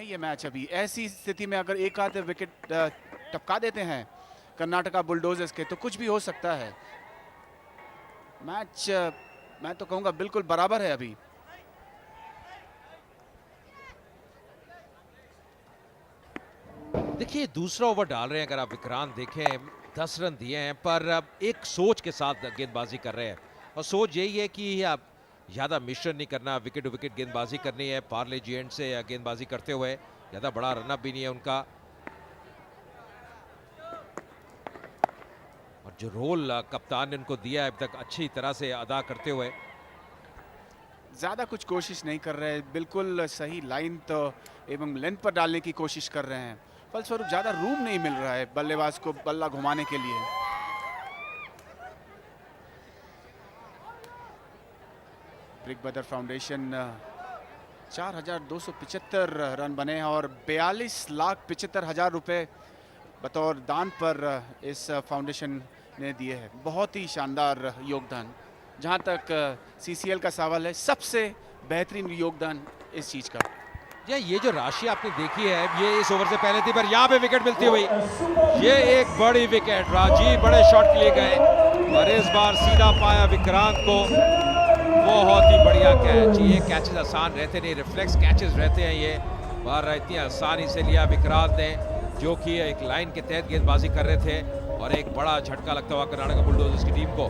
ये मैच अभी। ऐसी स्थिति में अगर एक आध विकेट टपका देते हैं कर्नाटका बुलडोजर्स के तो कुछ भी हो सकता है। मैच मैं तो कहूंगा बिल्कुल बराबर है अभी। देखिए दूसरा ओवर डाल रहे हैं, अगर आप विक्रांत देखें 10 रन दिए हैं, पर अब एक सोच के साथ गेंदबाजी कर रहे हैं और सोच यही है कि आप ज़्यादा मिश्रण नहीं करना, विकेट टू विकेट गेंदबाजी करनी है। पार्ले जी एंड से गेंदबाजी करते हुए ज़्यादा बड़ा रनअप भी नहीं है उनका, और जो रोल कप्तान ने उनको दिया है अब तक अच्छी तरह से अदा करते हुए। ज्यादा कुछ कोशिश नहीं कर रहे, बिल्कुल सही लाइन तो एवं लेंथ पर डालने की कोशिश कर रहे हैं, फलस्वरूप ज्यादा रूम नहीं मिल रहा है बल्लेबाज को बल्ला घुमाने के लिए। ब्रिक ब्रदर फाउंडेशन 4,275 रन बने हैं और 42,75,000 रुपए बतौर दान पर इस फाउंडेशन ने दिए हैं। बहुत ही शानदार योगदान। जहां तक सीसीएल का सवाल है, सबसे बेहतरीन योगदान इस चीज का। ये जो राशि आपने देखी है ये इस ओवर से पहले थी, पर यहाँ पे विकेट मिलती हुई, ये एक बड़ी विकेट। राजीव बड़े शॉट के लिए गए और इस बार सीधा पाया विक्रांत को। बहुत ही बढ़िया कैच। ये कैचेस आसान रहते नहीं, रिफ्लेक्स कैचेस रहते हैं ये, पर इतनी आसानी से लिया विक्रांत ने, जो कि एक लाइन के तहत गेंदबाजी कर रहे थे, और एक बड़ा झटका लगता हुआ कर्नाटका बुलडोजर्स की टीम को।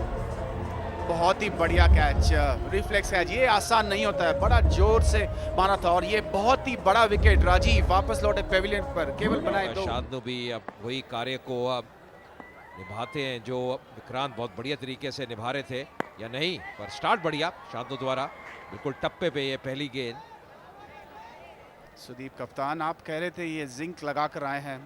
बहुत ही बढ़िया कैच, रिफ्लेक्स कैच, ये आसान नहीं होता है, बड़ा जोर से मारा था और ये बहुत ही बड़ा विकेट। राजीव वापस लौटे पेविलियन पर, केवल बनाए दो। शांतनु भी अब वही कार्य को अब निभाते हैं जो विक्रांत बहुत बढ़िया तरीके से निभा रहे थे, या नहीं, पर स्टार्ट बढ़िया शांतनु द्वारा, बिल्कुल टप्पे पे ये पहली गेंद। सुदीप कप्तान, आप कह रहे थे ये जिंक लगा कर आए हैं,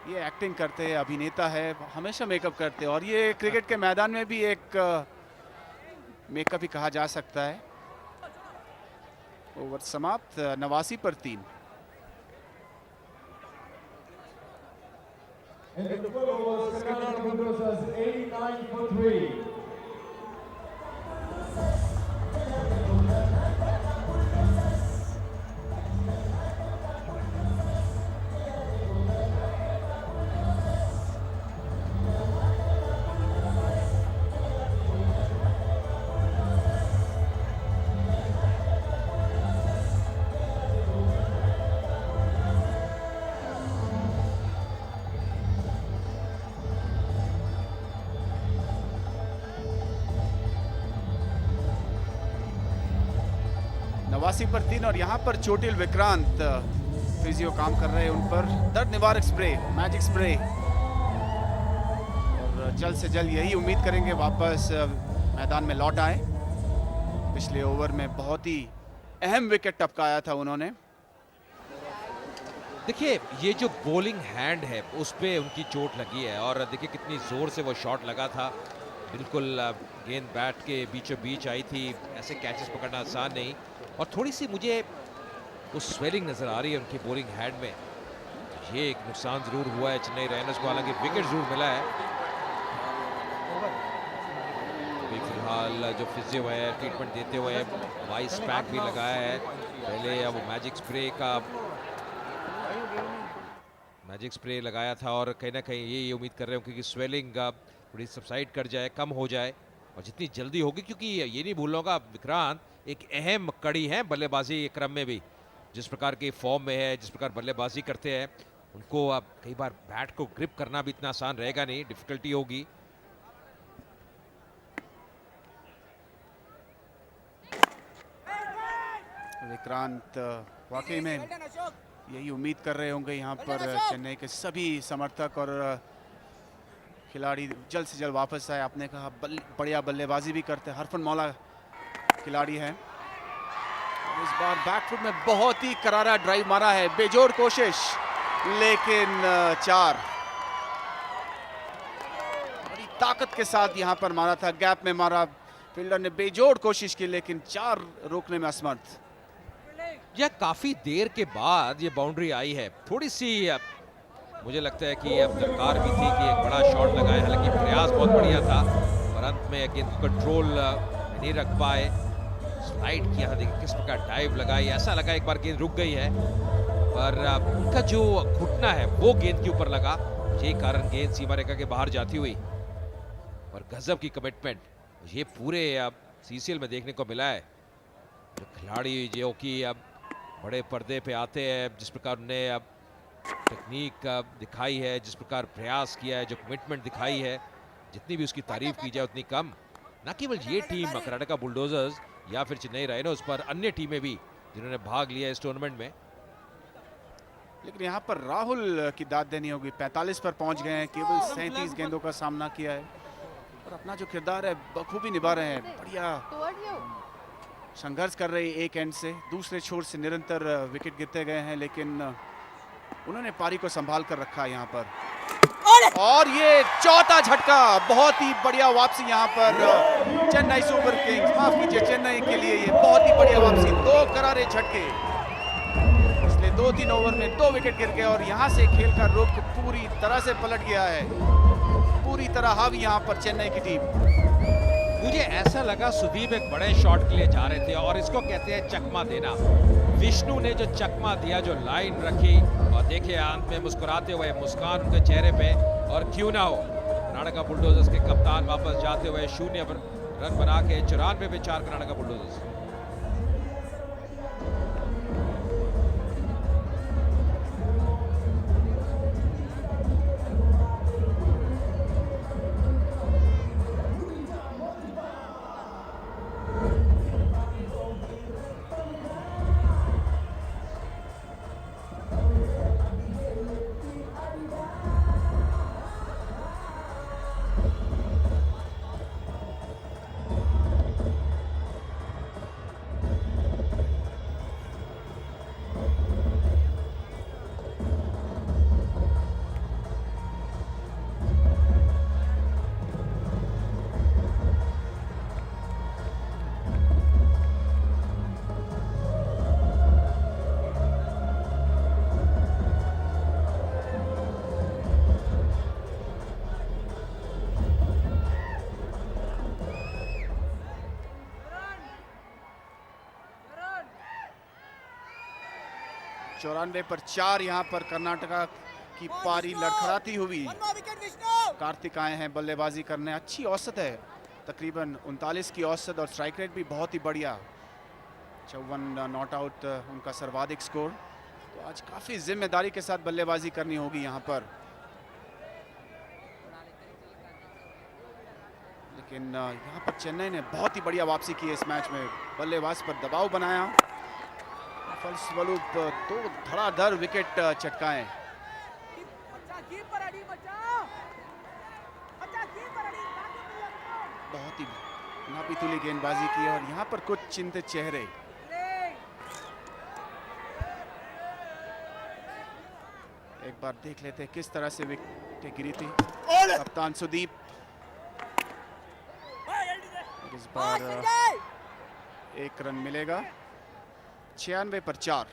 ये एक्टिंग करते हैं, अभिनेता है, हमेशा मेकअप करते हैं, और ये क्रिकेट के मैदान में भी एक मेकअप ही कहा जा सकता है। ओवर समाप्त, 89 पर 3। And the total was Karnataka Bulldogs 89 for 3. नवासी पर 3 और यहाँ पर चोटिल विक्रांत फिजियो काम कर रहे हैं उन पर। दर्द निवारक स्प्रे, मैजिक स्प्रे, और जल्द से जल्द यही उम्मीद करेंगे वापस मैदान में लौट आए। पिछले ओवर में बहुत ही अहम विकेट टपकाया था उन्होंने। देखिए ये जो बॉलिंग हैंड है उस पे उनकी चोट लगी है, और देखिए कितनी जोर से वो शॉट लगा था, बिल्कुल गेंद बैट के बीचों बीच आई थी। ऐसे कैचेस पकड़ना आसान नहीं, और थोड़ी सी मुझे उस स्वेलिंग नजर आ रही है उनकी बॉलिंग हैंड में। ये एक नुकसान जरूर हुआ है चेन्नई राइनर्स को, हालांकि विकेट जरूर मिला है। अभी फिलहाल जो फिजियो है ट्रीटमेंट देते हुए वाइस पैक भी लगाया है। पहले अब मैजिक स्प्रे लगाया था, और कहीं ना कहीं ये उम्मीद कर रहे हो कि स्वेलिंग थोड़ी सबसाइड कर जाए, कम हो जाए, और जितनी जल्दी होगी, क्योंकि ये नहीं भूलूंगा विक्रांत एक अहम कड़ी है बल्लेबाजी के क्रम में भी। जिस प्रकार की फॉर्म में है, जिस प्रकार बल्लेबाजी करते हैं, उनको अब कई बार बैट को ग्रिप करना भी इतना आसान रहेगा नहीं, डिफिकल्टी होगी। विक्रांत वाकई में यही उम्मीद कर रहे होंगे यहाँ पर चेन्नई के सभी समर्थक और खिलाड़ी जल्द से जल्द वापस आए। आपने कहा बढ़िया बल्लेबाजी भी करते, हरफन मौला खिलाड़ी है। इस बार बैकफुट में बहुत ही करारा ड्राइव मारा है, बेजोड़ कोशिश, लेकिन 4 बड़ी ताकत के साथ यहां पर मारा था, गैप में मारा, फील्डर ने बेजोड़ कोशिश की, लेकिन 4 रोकने में असमर्थ। यह काफी देर के बाद ये बाउंड्री आई है, थोड़ी सी मुझे लगता है कि अब दरकार भी थी कि एक बड़ा शॉट लगाए, हालांकि प्रयास बहुत बढ़िया था, पर अंत में गेंद कंट्रोल नहीं रख पाए। स्लाइड किया, देखिए किस प्रकार डाइव लगाई, ऐसा लगा एक बार गेंद रुक गई है, पर उनका जो घुटना है वो गेंद के ऊपर लगा, ये कारण गेंद सीमा रेखा के बाहर जाती हुई। और गजब की कमिटमेंट ये पूरे सीसीएल में देखने को मिला है। जो खिलाड़ी जो कि अब बड़े पर्दे पे आते हैं, जिस प्रकार उन्होंने अब टेक्निक दिखाई है, जिस प्रकार प्रयास किया है, जो कमिटमेंट दिखाई है, जितनी भी उसकी तारीफ की जाए उतनी कम। न केवल ये टीम कर्नाटका बुलडोजर्स या फिर चेन्नई राइनोज पर अन्य टीमें भी जिन्होंने भाग लिया इस टूर्नामेंट में। लेकिन यहाँ पर राहुल की दाद देनी होगी, 45 पर पहुंच गए हैं, केवल 37 गेंदों का सामना किया है और अपना जो किरदार है बखूबी निभा रहे हैं। बढ़िया संघर्ष कर रहे हैं एक एंड से दूसरे छोर से, निरंतर विकेट गिरते गए हैं, लेकिन उन्होंने पारी को संभाल कर रखा है यहाँ पर। और ये चौथा झटका, बहुत ही बढ़िया वापसी यहाँ पर चेन्नई सुपर किंग्स, माफ कीजिए चेन्नई के लिए ये बहुत ही बढ़िया वापसी। 2 करारे झटके, इसलिए 2-3 ओवर में 2 विकेट गिर गए और यहाँ से खेल का रुख पूरी तरह से पलट गया है। पूरी तरह हावी यहाँ पर चेन्नई की टीम। मुझे ऐसा लगा सुदीप एक बड़े शॉट के लिए जा रहे थे और इसको कहते हैं चकमा देना। विष्णु ने जो चकमा दिया, जो लाइन रखी, और देखिए अंत में मुस्कुराते हुए मुस्कान उनके चेहरे पे, और क्यों ना हो कर्नाटका बुलडोजर्स के कप्तान वापस जाते हुए 0 रन बना के 94 पे 4 कर्नाटका बुलडोजर्स। चौरानवे पर 4 यहाँ पर कर्नाटका की पारी लड़खड़ाती हुई। कार्तिक आए हैं बल्लेबाजी करने, अच्छी औसत है, तकरीबन 39 की औसत और स्ट्राइक रेट भी बहुत ही बढ़िया, 54 नॉट आउट उनका सर्वाधिक स्कोर। तो आज काफ़ी जिम्मेदारी के साथ बल्लेबाजी करनी होगी यहाँ पर। लेकिन यहाँ पर चेन्नई ने बहुत ही बढ़िया वापसी की इस मैच में, बल्लेबाज पर दबाव बनाया, फलस्वरूप 2 धड़ाधड़ विकेट चटकाए। बहुत ही नापी तुली गेंदबाजी की और यहाँ पर कुछ चिंतित चेहरे। एक बार देख लेते हैं किस तरह से विकेट गिरी थी। कप्तान सुदीप, इस बार 1 रन मिलेगा, 96 पर 4।